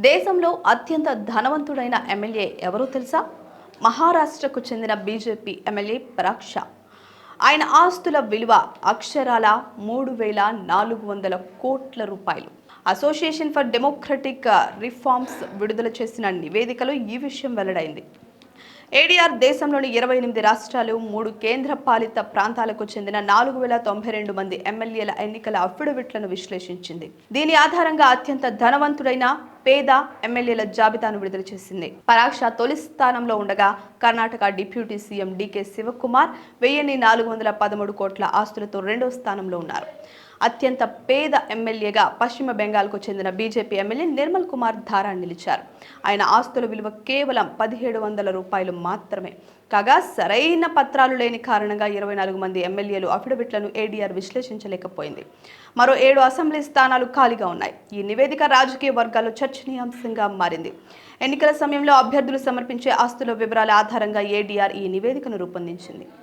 దేశంలో అత్యంత ధనవంతుడైన ఎమ్మెల్యే ఎవరో తెలుసా? మహారాష్ట్రకు చెందిన బీజేపీ ఎమ్మెల్యే పరాగ్ షా. ఆయన ఆస్తుల విలువ అక్షరాల 3,400 కోట్ల రూపాయలు. అసోసియేషన్ ఫర్ డెమోక్రటిక్ రిఫార్మ్స్ విడుదల చేసిన నివేదికలో ఈ విషయం వెల్లడైంది. ఏడీఆర్ దేశంలోని 28 రాష్ట్రాలు, 3 కేంద్ర పాలిత ప్రాంతాలకు చెందిన 4,092 మంది ఎమ్మెల్యేల ఎన్నికల అఫిడవిట్లను విశ్లేషించింది. దీని ఆధారంగా అత్యంత ధనవంతుడైన పేద ఎమ్మెల్యేల జాబితాను విడుదల చేసింది. పరాగ్ షా తొలి స్థానంలో ఉండగా Karnataka deputy CM DK Shivakumar 1,413 కోట్ల ఆస్తులతో రెండో స్థానంలో ఉన్నారు. అత్యంత పేద ఎమ్మెల్యేగా పశ్చిమ బెంగాల్కు చెందిన బీజేపీ ఎమ్మెల్యే నిర్మల్ కుమార్ ధారా నిలిచారు. ఆయన ఆస్తుల విలువ కేవలం 1,700 రూపాయలు మాత్రమే. కాగా సరైన పత్రాలు లేని కారణంగా 24 మంది ఎమ్మెల్యేలు అఫిడవిట్లను ఏడీఆర్ విశ్లేషించలేకపోయింది. మరో 7 అసెంబ్లీ స్థానాలు ఖాళీగా ఉన్నాయి. ఈ నివేదిక రాజకీయ వర్గాల్లో చర్చనీయాంశంగా మారింది. ఎన్నికల సమయంలో అభ్యర్థులు సమర్పించే ఆస్తుల వివరాల ఆధారంగా ఏడీఆర్ ఈ నివేదికను రూపొందించింది.